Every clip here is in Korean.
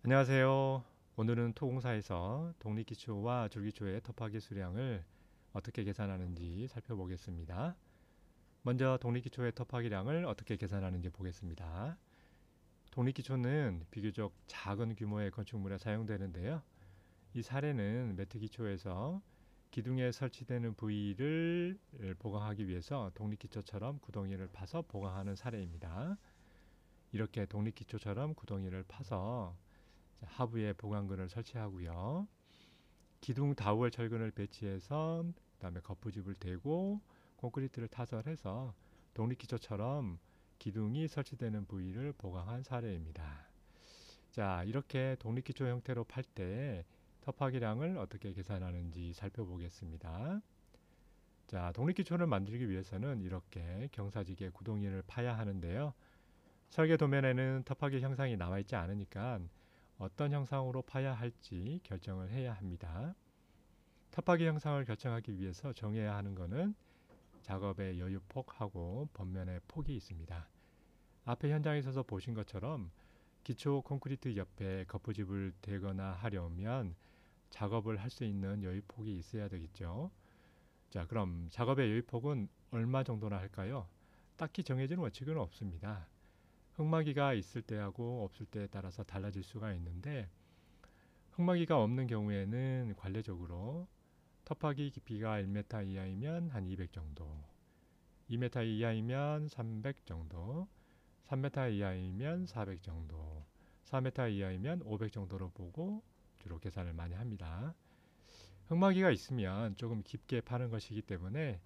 안녕하세요. 오늘은 토공사에서 독립기초와 줄기초의 터프하기 수량을 어떻게 계산하는지 살펴보겠습니다. 먼저 독립기초의 터프하기량을 어떻게 계산하는지 보겠습니다. 독립기초는 비교적 작은 규모의 건축물에 사용되는데요. 이 사례는 매트기초에서 기둥에 설치되는 부위를 보강하기 위해서 독립기초처럼 구덩이를 파서 보강하는 사례입니다. 이렇게 독립기초처럼 구덩이를 파서 하부에 보강근을 설치하고요. 기둥 다우얼 철근을 배치해서 그다음에 거푸집을 대고 콘크리트를 타설해서 독립기초처럼 기둥이 설치되는 부위를 보강한 사례입니다. 자, 이렇게 독립기초 형태로 팔 때 터프하기량을 어떻게 계산하는지 살펴보겠습니다. 자, 독립기초를 만들기 위해서는 이렇게 경사지게 구덩이를 파야 하는데요. 설계 도면에는 터프하기 형상이 나와 있지 않으니까 어떤 형상으로 파야 할지 결정을 해야 합니다. 터프하기 형상을 결정하기 위해서 정해야 하는 것은 작업의 여유폭하고 범면의 폭이 있습니다. 앞에 현장에 서서 보신 것처럼 기초 콘크리트 옆에 거푸집을 대거나 하려면 작업을 할 수 있는 여유폭이 있어야 되겠죠. 자, 그럼 작업의 여유폭은 얼마 정도나 할까요? 딱히 정해진 원칙은 없습니다. 흙막이가 있을 때하고 없을 때에 따라서 달라질 수가 있는데, 흙막이가 없는 경우에는 관례적으로 터프하기 깊이가 1m 이하이면 한 200 정도, 2m 이하이면 300 정도, 3m 이하이면 400 정도, 4m 이하이면 500 정도로 보고 주로 계산을 많이 합니다. 흙막이가 있으면 조금 깊게 파는 것이기 때문에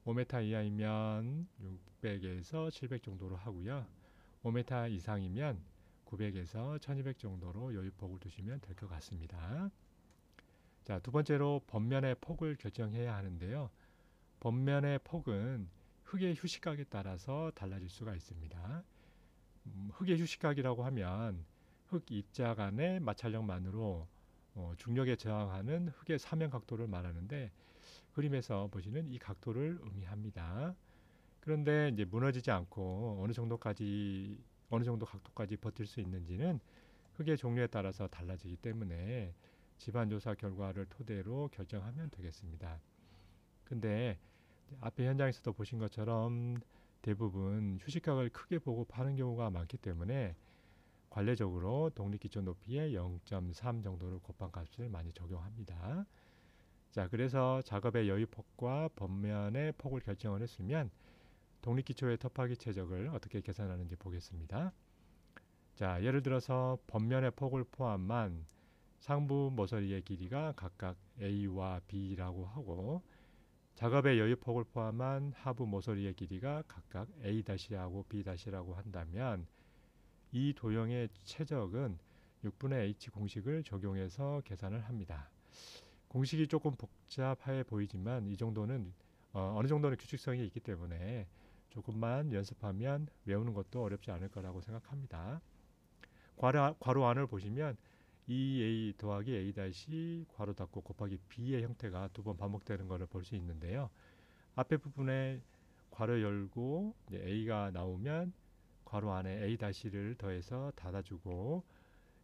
5m 이하이면 600에서 700 정도로 하고요. 5m 이상이면 900에서 1200 정도로 여유폭을 두시면 될 것 같습니다. 자, 두 번째로 범면의 폭을 결정해야 하는데요. 범면의 폭은 흙의 휴식각에 따라서 달라질 수가 있습니다. 흙의 휴식각이라고 하면 흙 입자 간의 마찰력만으로 중력에 저항하는 흙의 사면 각도를 말하는데, 그림에서 보시는 이 각도를 의미합니다. 그런데 이제 무너지지 않고 어느 정도 각도까지 버틸 수 있는지는 흙의 종류에 따라서 달라지기 때문에 집안 조사 결과를 토대로 결정하면 되겠습니다. 근데 앞에 현장에서도 보신 것처럼 대부분 휴식각을 크게 보고 파는 경우가 많기 때문에 관례적으로 독립기초 높이의 0.3 정도를 곱한 값을 많이 적용합니다. 자, 그래서 작업의 여유폭과 범면의 폭을 결정을 했으면 독립기초의 터프하기 최적을 어떻게 계산하는지 보겠습니다. 자, 예를 들어서 범면의 폭을 포함한 상부 모서리의 길이가 각각 A와 B라고 하고, 작업의 여유폭을 포함한 하부 모서리의 길이가 각각 A-하고 B-라고 한다면 이 도형의 최적은 6분의 H 공식을 적용해서 계산을 합니다. 공식이 조금 복잡해 보이지만 이 정도는 어느 정도는 규칙성이 있기 때문에 조금만 연습하면 외우는 것도 어렵지 않을 거라고 생각합니다. 괄호 안을 보시면 2a 더하기 a 다시 괄호 닫고 곱하기 b의 형태가 두 번 반복되는 것을 볼 수 있는데요. 앞에 부분에 괄호 열고 a가 나오면 괄호 안에 a 다시를 더해서 닫아주고,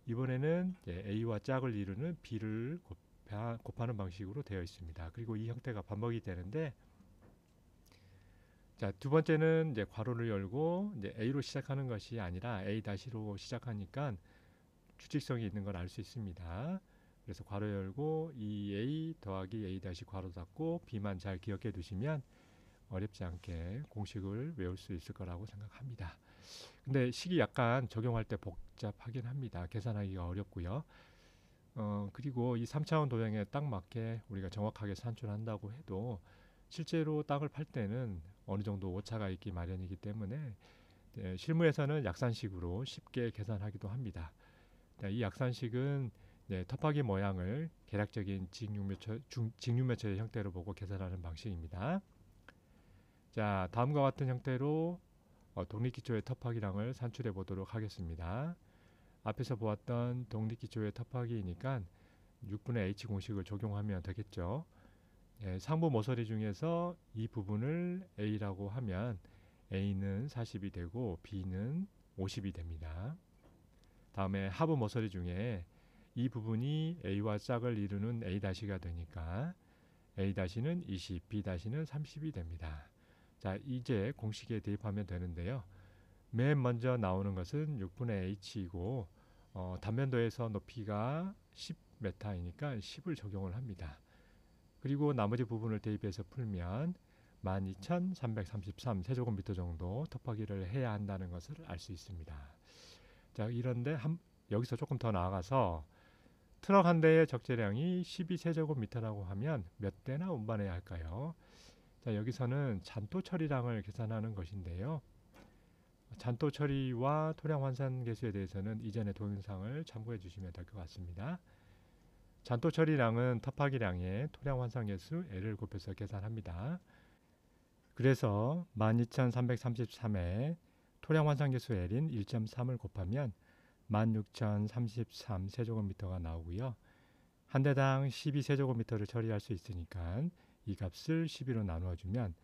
이번에는 a와 짝을 이루는 b를 곱하는 방식으로 되어 있습니다. 그리고 이 형태가 반복이 되는데, 자, 두 번째는 이제 괄호를 열고 이제 a로 시작하는 것이 아니라 a 다시로 시작하니까 규칙성이 있는 걸 알 수 있습니다. 그래서 괄호 열고 2a 더하기 a 다시 괄호 닫고 b만 잘 기억해 두시면 어렵지 않게 공식을 외울 수 있을 거라고 생각합니다. 근데 식이 약간 적용할 때 복잡하긴 합니다. 계산하기가 어렵고요. 그리고 이 3차원 도형에 딱 맞게 우리가 정확하게 산출한다고 해도 실제로 땅을 팔 때는 어느 정도 오차가 있기 마련이기 때문에 실무에서는 약산식으로 쉽게 계산하기도 합니다. 이 약산식은 터프하기 모양을 계략적인 직육면체의 형태로 보고 계산하는 방식입니다. 자, 다음과 같은 형태로 독립기초의 터프하기량을 산출해 보도록 하겠습니다. 앞에서 보았던 독립기초의 터프하기이니까 6분의 h 공식을 적용하면 되겠죠. 상부 모서리 중에서 이 부분을 a라고 하면 a는 40이 되고 b는 50이 됩니다. 다음에 하부 모서리 중에 이 부분이 A와 짝을 이루는 A-가 되니까 A-는 20, B-는 30이 됩니다. 자, 이제 공식에 대입하면 되는데요. 맨 먼저 나오는 것은 6분의 h이고 단면도에서 높이가 10m이니까 10을 적용을 합니다. 그리고 나머지 부분을 대입해서 풀면 12,333 세제곱미터 정도 터프하기를 해야 한다는 것을 알 수 있습니다. 자, 이런데 여기서 조금 더 나아가서 트럭 한 대의 적재량이 12세제곱미터라고 하면 몇 대나 운반해야 할까요? 자, 여기서는 잔토 처리량을 계산하는 것인데요. 잔토 처리와 토량 환산 계수에 대해서는 이전의 동영상을 참고해 주시면 될 것 같습니다. 잔토 처리량은 터프하기량에 토량 환산 계수 L을 곱해서 계산합니다. 그래서 12,333에 토량 환산 계수 L인 1.3을 곱하면 16,033 세제곱미터가 나오고요. 한 대당 12세제곱미터를 처리할 수 있으니까 이 값을 12로 나누어 주면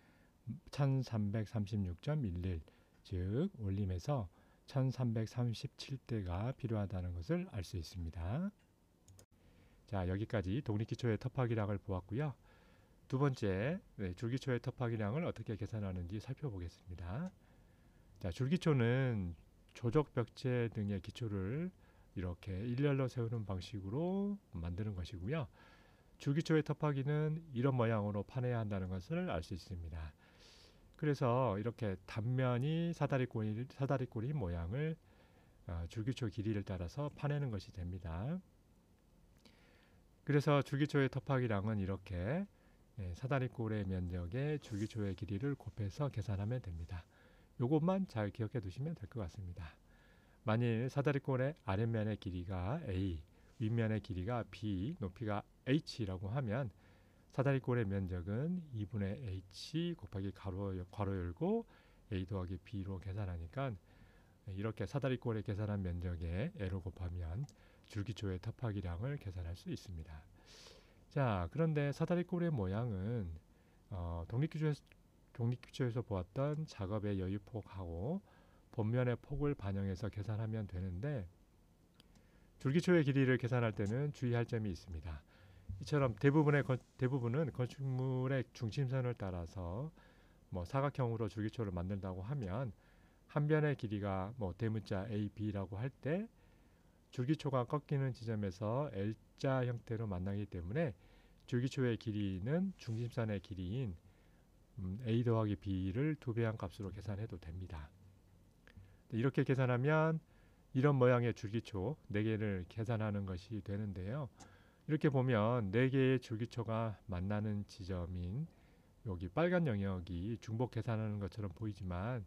1336.11, 즉 올림에서 1337대가 필요하다는 것을 알 수 있습니다. 자, 여기까지 독립기초의 터프하기량을 보았고요. 두 번째, 줄기초의 터프하기량을 어떻게 계산하는지 살펴보겠습니다. 자, 줄기초는 조적벽체 등의 기초를 이렇게 일렬로 세우는 방식으로 만드는 것이고요. 줄기초의 터프하기는 이런 모양으로 파내야 한다는 것을 알 수 있습니다. 그래서 이렇게 단면이 사다리꼬리 모양을 줄기초 길이를 따라서 파내는 것이 됩니다. 그래서 줄기초의 터프하기량은 이렇게 사다리꼴의 면적에 줄기초의 길이를 곱해서 계산하면 됩니다. 이것만 잘 기억해 두시면 될 것 같습니다. 만일 사다리꼴의 아랫면의 길이가 A, 윗면의 길이가 B, 높이가 H라고 하면 사다리꼴의 면적은 2분의 H 곱하기 괄호 열고 A 더하기 B로 계산하니까 이렇게 사다리꼴에 계산한 면적에 L을 곱하면 줄기초의 터프하기량을 계산할 수 있습니다. 자, 그런데 사다리꼴의 모양은 독립기초에서 보았던 작업의 여유폭하고 본면의 폭을 반영해서 계산하면 되는데 줄기초의 길이를 계산할 때는 주의할 점이 있습니다. 이처럼 대부분은 건축물의 중심선을 따라서 사각형으로 줄기초를 만든다고 하면 한 변의 길이가 대문자 A, B라고 할 때 줄기초가 꺾이는 지점에서 L자 형태로 만나기 때문에 줄기초의 길이는 중심선의 길이인 A 더하기 B를 2배한 값으로 계산해도 됩니다. 이렇게 계산하면 이런 모양의 줄기초 4개를 계산하는 것이 되는데요. 이렇게 보면 4개의 줄기초가 만나는 지점인 여기 빨간 영역이 중복 계산하는 것처럼 보이지만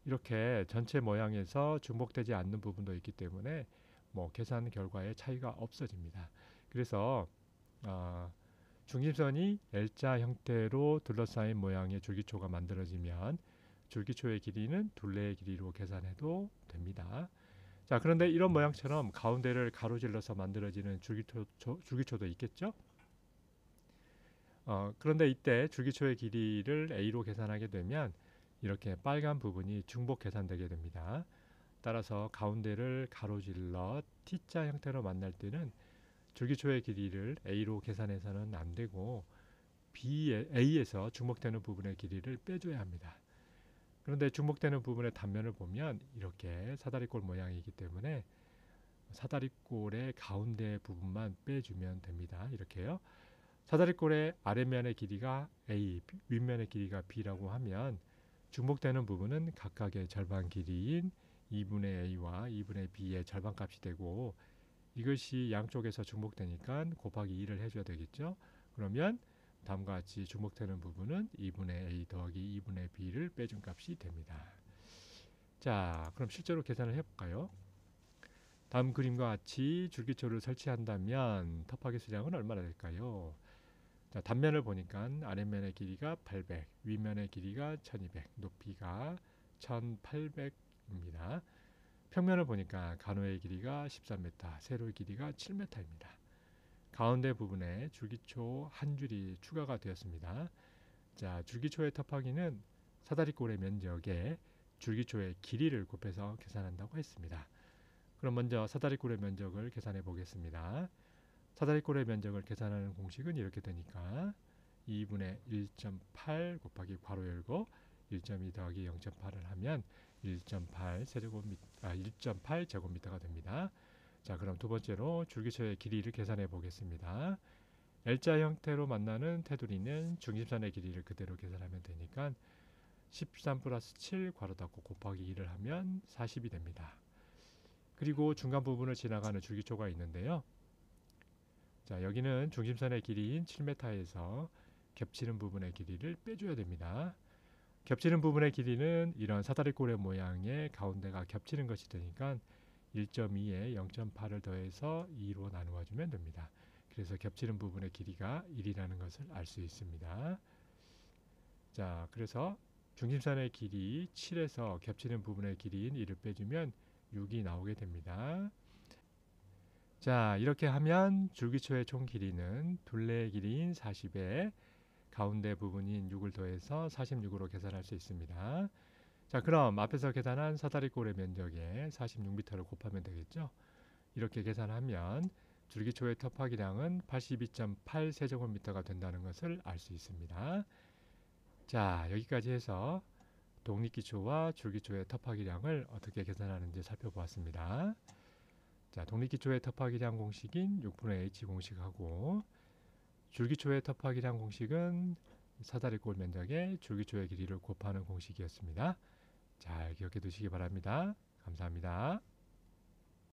이렇게 전체 모양에서 중복되지 않는 부분도 있기 때문에 계산 결과에 차이가 없어집니다. 그래서 중심선이 L자 형태로 둘러싸인 모양의 줄기초가 만들어지면 줄기초의 길이는 둘레의 길이로 계산해도 됩니다. 자, 그런데 이런 모양처럼 가운데를 가로질러서 만들어지는 줄기초도 있겠죠? 그런데 이때 줄기초의 길이를 A로 계산하게 되면 이렇게 빨간 부분이 중복 계산되게 됩니다. 따라서 가운데를 가로질러 T자 형태로 만날 때는 줄기초의 길이를 A로 계산해서는 안 되고 A에서 중복되는 부분의 길이를 빼줘야 합니다. 그런데 중복되는 부분의 단면을 보면 이렇게 사다리꼴 모양이기 때문에 사다리꼴의 가운데 부분만 빼주면 됩니다. 이렇게요. 사다리꼴의 아랫면의 길이가 A, 윗면의 길이가 B라고 하면 중복되는 부분은 각각의 절반 길이인 2분의 A와 2분의 B의 절반값이 되고 이것이 양쪽에서 중복되니까 곱하기 2를 해줘야 되겠죠. 그러면 다음과 같이 중복되는 부분은 2분의 A 더하기 2분의 B를 빼준 값이 됩니다. 자, 그럼 실제로 계산을 해볼까요? 다음 그림과 같이 줄기초를 설치한다면 터프하기 수량은 얼마나 될까요? 자, 단면을 보니까 아랫면의 길이가 800, 윗면의 길이가 1200, 높이가 1800입니다. 평면을 보니까 간호의 길이가 13m, 세로의 길이가 7m입니다. 가운데 부분에 줄기초 한 줄이 추가가 되었습니다. 자, 줄기초의 터프하기는 사다리꼴의 면적에 줄기초의 길이를 곱해서 계산한다고 했습니다. 그럼 먼저 사다리꼴의 면적을 계산해 보겠습니다. 사다리꼴의 면적을 계산하는 공식은 이렇게 되니까 2분의 1.8 곱하기 괄호 열고 1.2 더하기 0.8을 하면 1.8 제곱미터가 됩니다. 자, 그럼 두 번째로 줄기초의 길이를 계산해 보겠습니다. L자 형태로 만나는 테두리는 중심선의 길이를 그대로 계산하면 되니까 13 플러스 7 괄호 닫고 곱하기 2를 하면 40이 됩니다. 그리고 중간 부분을 지나가는 줄기초가 있는데요. 자, 여기는 중심선의 길이인 7m에서 겹치는 부분의 길이를 빼줘야 됩니다. 겹치는 부분의 길이는 이런 사다리꼴의 모양의 가운데가 겹치는 것이 되니까 1.2에 0.8을 더해서 2로 나누어 주면 됩니다. 그래서 겹치는 부분의 길이가 1이라는 것을 알 수 있습니다. 자, 그래서 중심선의 길이 7에서 겹치는 부분의 길이인 1을 빼주면 6이 나오게 됩니다. 자, 이렇게 하면 줄기초의 총 길이는 둘레의 길이인 40에 가운데 부분인 6을 더해서 46으로 계산할 수 있습니다. 자, 그럼 앞에서 계산한 사다리꼴의 면적에 46m를 곱하면 되겠죠. 이렇게 계산하면 줄기초의 터파기량은 82.8 세제곱미터가 된다는 것을 알 수 있습니다. 자, 여기까지 해서 독립기초와 줄기초의 터파기량을 어떻게 계산하는지 살펴보았습니다. 자, 독립기초의 터파기량 공식인 6분의 h 공식하고 줄기초의 터파기량 공식은 사다리꼴 면적에 줄기초의 길이를 곱하는 공식이었습니다. 잘 기억해 두시기 바랍니다. 감사합니다.